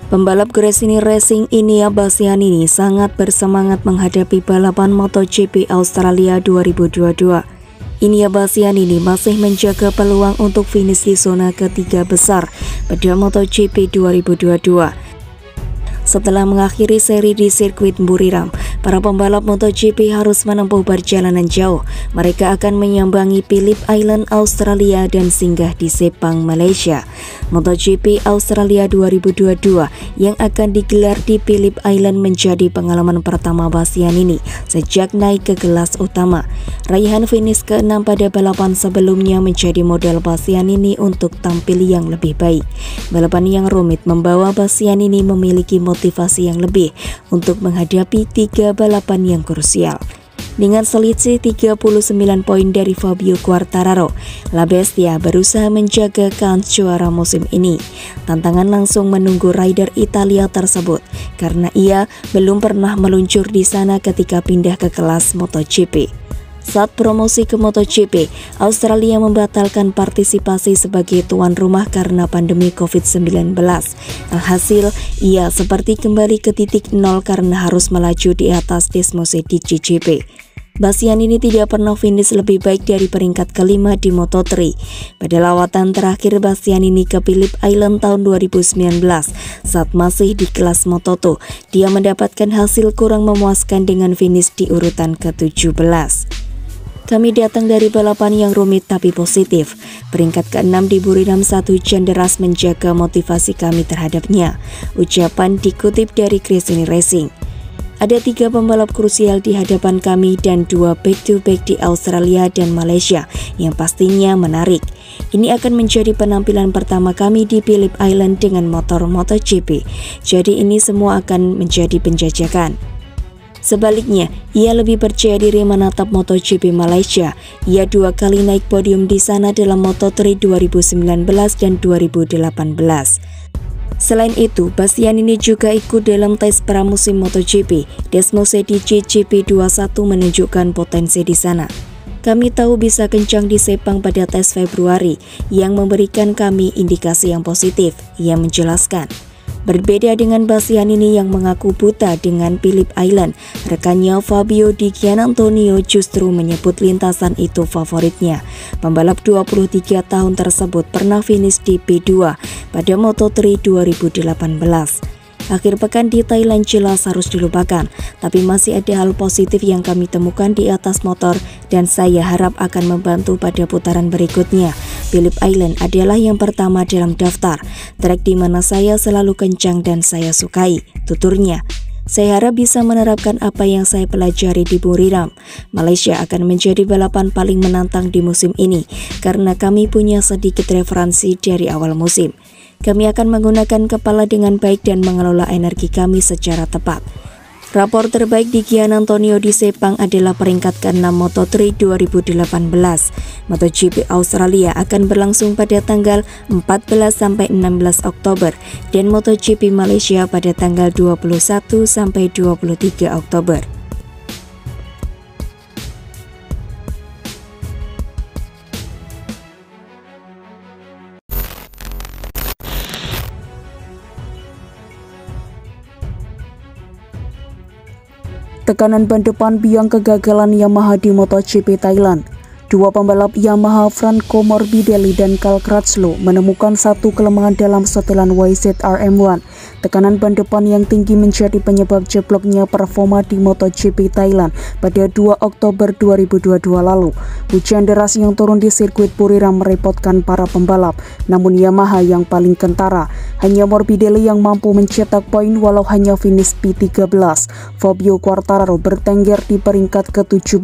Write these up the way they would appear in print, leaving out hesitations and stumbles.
Pembalap Gresini Racing Inia Bastianini sangat bersemangat menghadapi balapan MotoGP Australia 2022. Inia Bastianini masih menjaga peluang untuk finish di zona ketiga besar pada MotoGP 2022. Setelah mengakhiri seri di sirkuit Buriram, para pembalap MotoGP harus menempuh perjalanan jauh. Mereka akan menyambangi Phillip Island, Australia dan singgah di Sepang, Malaysia. MotoGP Australia 2022 yang akan digelar di Phillip Island menjadi pengalaman pertama Bastianini sejak naik ke kelas utama. Raihan finish ke-6 pada balapan sebelumnya menjadi modal Bastianini untuk tampil yang lebih baik. Balapan yang rumit membawa Bastianini memiliki motivasi yang lebih untuk menghadapi 3 balapan yang krusial. Dengan selisih 39 poin dari Fabio Quartararo, La Bestia berusaha menjaga kans juara musim ini. Tantangan langsung menunggu rider Italia tersebut karena ia belum pernah meluncur di sana ketika pindah ke kelas MotoGP. Saat promosi ke MotoGP, Australia membatalkan partisipasi sebagai tuan rumah karena pandemi COVID-19. Alhasil, ia seperti kembali ke titik nol karena harus melaju di atas Desmose di GP. Bastianini tidak pernah finish lebih baik dari peringkat kelima di Moto3. Pada lawatan terakhir Bastianini ke Phillip Island tahun 2019, saat masih di kelas Moto2, dia mendapatkan hasil kurang memuaskan dengan finish di urutan ke-17. Kami datang dari balapan yang rumit tapi positif. Peringkat ke-6 di Buriram 1 hujan deras menjaga motivasi kami terhadapnya. Ucapan dikutip dari Gresini Racing. Ada 3 pembalap krusial di hadapan kami dan 2 back-to-back di Australia dan Malaysia yang pastinya menarik. Ini akan menjadi penampilan pertama kami di Phillip Island dengan motor MotoGP. Jadi ini semua akan menjadi penjajakan. Sebaliknya, ia lebih percaya diri menatap MotoGP Malaysia. Ia 2 kali naik podium di sana dalam Moto3 2019 dan 2018. Selain itu, Bastianini juga ikut dalam tes pramusim MotoGP. Desmose di GP21 menunjukkan potensi di sana. Kami tahu bisa kencang di Sepang pada tes Februari yang memberikan kami indikasi yang positif, ia menjelaskan. Berbeda dengan Bastianini yang mengaku buta dengan Phillip Island, rekannya Fabio Di Giannantonio justru menyebut lintasan itu favoritnya. Pembalap 23 tahun tersebut pernah finish di P2 pada Moto3 2018. Akhir pekan di Thailand jelas harus dilupakan, tapi masih ada hal positif yang kami temukan di atas motor dan saya harap akan membantu pada putaran berikutnya. Phillip Island adalah yang pertama dalam daftar, trek di mana saya selalu kencang dan saya sukai, tuturnya. Saya harap bisa menerapkan apa yang saya pelajari di Buriram. Malaysia akan menjadi balapan paling menantang di musim ini karena kami punya sedikit referensi dari awal musim. Kami akan menggunakan kepala dengan baik dan mengelola energi kami secara tepat. Rapor terbaik di Giannantonio di Sepang adalah peringkat ke-6 Moto3 2018. MotoGP Australia akan berlangsung pada tanggal 14-16 Oktober dan MotoGP Malaysia pada tanggal 21-23 Oktober. Tekanan ban depan biang kegagalan Yamaha di MotoGP Thailand. 2 pembalap Yamaha Franco Morbidelli dan Cal Crutchlow menemukan satu kelemahan dalam setelan YZR-M1. Tekanan ban depan yang tinggi menjadi penyebab jebloknya performa di MotoGP Thailand pada 2 Oktober 2022 lalu. Hujan deras yang turun di sirkuit Buriram merepotkan para pembalap, namun Yamaha yang paling kentara. Hanya Morbidelli yang mampu mencetak poin walau hanya finish P13. Fabio Quartararo bertengger di peringkat ke-17,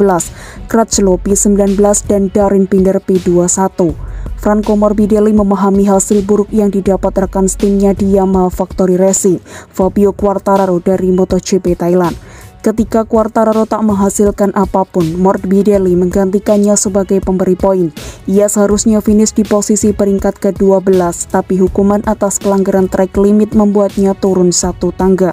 Crutchlow P19 dan Darin Binder P21. Franco Morbidelli memahami hasil buruk yang didapat rekan timnya di Yamaha Factory Racing, Fabio Quartararo dari MotoGP Thailand. Ketika Quartararo tak menghasilkan apapun, Morbidelli menggantikannya sebagai pemberi poin. Ia seharusnya finish di posisi peringkat ke-12, tapi hukuman atas pelanggaran track limit membuatnya turun 1 tangga.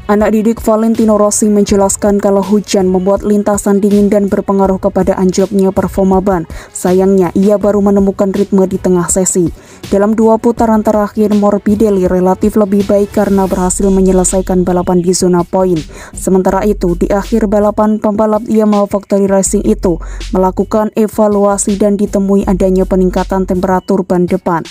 Anak didik Valentino Rossi menjelaskan kalau hujan membuat lintasan dingin dan berpengaruh kepada anjloknya performa ban. Sayangnya, ia baru menemukan ritme di tengah sesi. Dalam 2 putaran terakhir, Morbidelli relatif lebih baik karena berhasil menyelesaikan balapan di zona poin. Sementara itu, di akhir balapan, pembalap Yamaha Factory Racing itu melakukan evaluasi dan ditemui adanya peningkatan temperatur ban depan.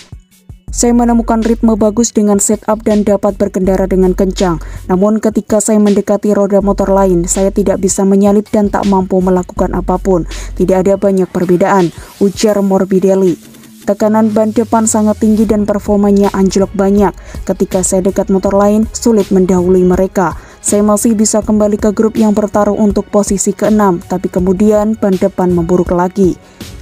Saya menemukan ritme bagus dengan setup dan dapat berkendara dengan kencang. Namun ketika saya mendekati roda motor lain, saya tidak bisa menyalip dan tak mampu melakukan apapun. Tidak ada banyak perbedaan, ujar Morbidelli. Tekanan ban depan sangat tinggi dan performanya anjlok banyak. Ketika saya dekat motor lain, sulit mendahului mereka. Saya masih bisa kembali ke grup yang bertarung untuk posisi ke-6, tapi kemudian ban depan memburuk lagi.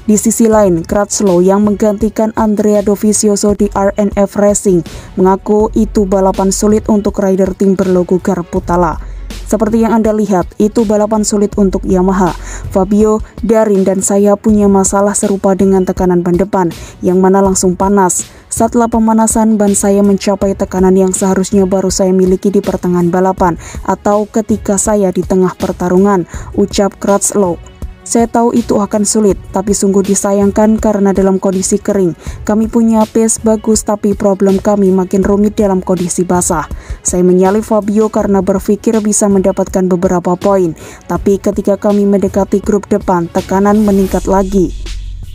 Di sisi lain, Crutchlow yang menggantikan Andrea Dovizioso di RNF Racing mengaku itu balapan sulit untuk rider tim berlogo Garputala. Seperti yang Anda lihat, itu balapan sulit untuk Yamaha. Fabio, Darin, dan saya punya masalah serupa dengan tekanan ban depan, yang mana langsung panas. Setelah pemanasan, ban saya mencapai tekanan yang seharusnya baru saya miliki di pertengahan balapan, atau ketika saya di tengah pertarungan, ucap Crutchlow. Saya tahu itu akan sulit, tapi sungguh disayangkan karena dalam kondisi kering. Kami punya pace bagus, tapi problem kami makin rumit dalam kondisi basah. Saya menyalip Fabio karena berpikir bisa mendapatkan beberapa poin, tapi ketika kami mendekati grup depan, tekanan meningkat lagi.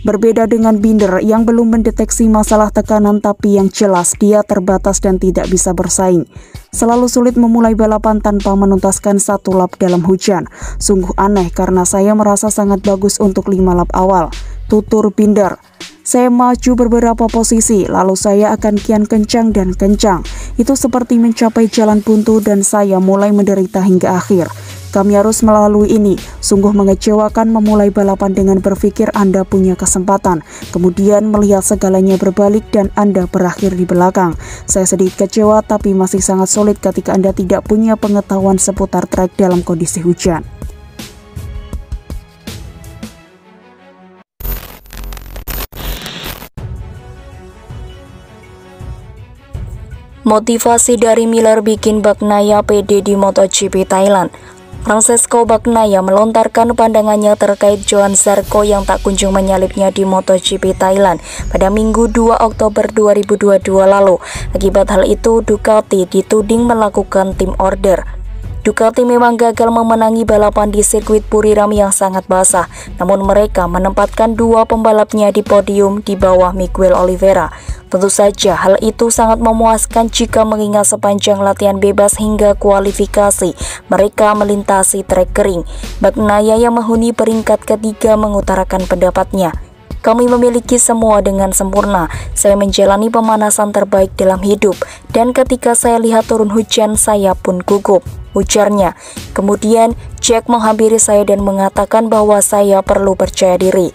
Berbeda dengan Binder yang belum mendeteksi masalah tekanan, tapi yang jelas dia terbatas dan tidak bisa bersaing. Selalu sulit memulai balapan tanpa menuntaskan 1 lap dalam hujan. Sungguh aneh karena saya merasa sangat bagus untuk 5 lap awal, tutur Binder. Saya maju beberapa posisi, lalu saya akan kian kencang dan kencang. Itu seperti mencapai jalan buntu dan saya mulai menderita hingga akhir. Kami harus melalui ini. Sungguh mengecewakan memulai balapan dengan berpikir Anda punya kesempatan, kemudian melihat segalanya berbalik dan Anda berakhir di belakang. Saya sedikit kecewa, tapi masih sangat sulit ketika Anda tidak punya pengetahuan seputar trek dalam kondisi hujan. Motivasi dari Miller bikin Bagnaia pede di MotoGP Thailand. Francesco Bagnaia melontarkan pandangannya terkait Johann Zarco yang tak kunjung menyalipnya di MotoGP Thailand pada Minggu 2 Oktober 2022 lalu. Akibat hal itu, Ducati dituding melakukan team order. Ducati memang gagal memenangi balapan di sirkuit Buriram yang sangat basah, namun mereka menempatkan 2 pembalapnya di podium di bawah Miguel Oliveira. Tentu saja hal itu sangat memuaskan jika mengingat sepanjang latihan bebas hingga kualifikasi mereka melintasi trek kering. Bagnaia yang menghuni peringkat ketiga mengutarakan pendapatnya. Kami memiliki semua dengan sempurna. Saya menjalani pemanasan terbaik dalam hidup, dan ketika saya lihat turun hujan, saya pun gugup, ujarnya. Kemudian Jack menghampiri saya dan mengatakan bahwa saya perlu percaya diri.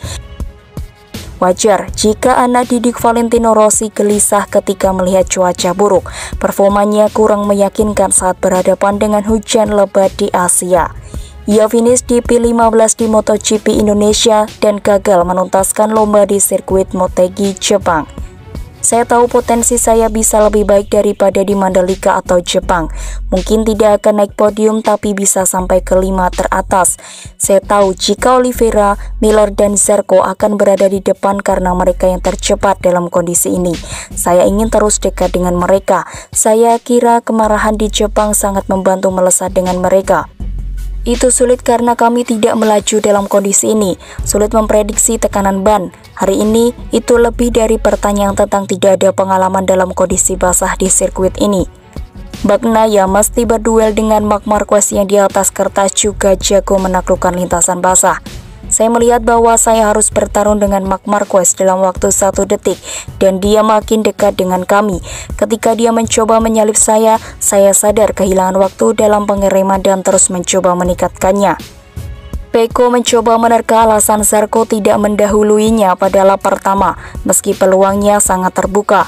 Wajar jika anak didik Valentino Rossi gelisah ketika melihat cuaca buruk. Performanya kurang meyakinkan saat berhadapan dengan hujan lebat di Asia. Ia finish di P15 di MotoGP Indonesia dan gagal menuntaskan lomba di sirkuit Motegi, Jepang. Saya tahu potensi saya bisa lebih baik daripada di Mandalika atau Jepang. Mungkin tidak akan naik podium, tapi bisa sampai ke 5 teratas. Saya tahu jika Oliveira, Miller, dan Zarco akan berada di depan karena mereka yang tercepat dalam kondisi ini. Saya ingin terus dekat dengan mereka. Saya kira kemarahan di Jepang sangat membantu melesat dengan mereka. Itu sulit karena kami tidak melaju dalam kondisi ini. Sulit memprediksi tekanan ban. Hari ini, itu lebih dari pertanyaan tentang tidak ada pengalaman dalam kondisi basah di sirkuit ini. Bagnaia mesti berduel dengan Marc Marquez yang di atas kertas juga jago menaklukkan lintasan basah. Saya melihat bahwa saya harus bertarung dengan Marc Marquez dalam waktu 1 detik, dan dia makin dekat dengan kami. Ketika dia mencoba menyalip saya sadar kehilangan waktu dalam pengereman dan terus mencoba meningkatkannya. Pecco mencoba menerka alasan Zarco tidak mendahuluinya pada lap pertama, meski peluangnya sangat terbuka.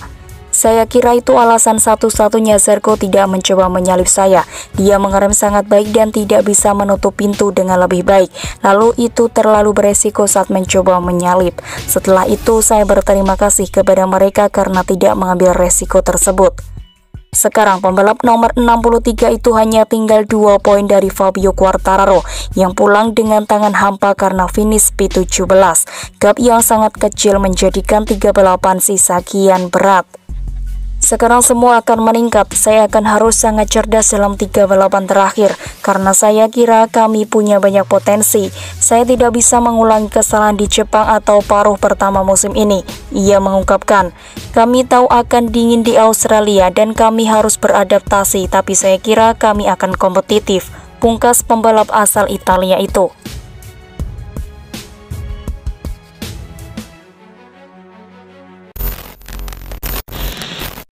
Saya kira itu alasan satu-satunya Zarco tidak mencoba menyalip saya. Dia mengerem sangat baik dan tidak bisa menutup pintu dengan lebih baik. Lalu itu terlalu beresiko saat mencoba menyalip. Setelah itu saya berterima kasih kepada mereka karena tidak mengambil resiko tersebut. Sekarang pembalap nomor 63 itu hanya tinggal 2 poin dari Fabio Quartararo yang pulang dengan tangan hampa karena finish P17. Gap yang sangat kecil menjadikan 3 balapan sisa kian berat. Sekarang semua akan meningkat. Saya akan harus sangat cerdas dalam 3 balapan terakhir karena saya kira kami punya banyak potensi. Saya tidak bisa mengulangi kesalahan di Jepang atau paruh pertama musim ini. Ia mengungkapkan, kami tahu akan dingin di Australia dan kami harus beradaptasi, tapi saya kira kami akan kompetitif. Pungkas pembalap asal Italia itu.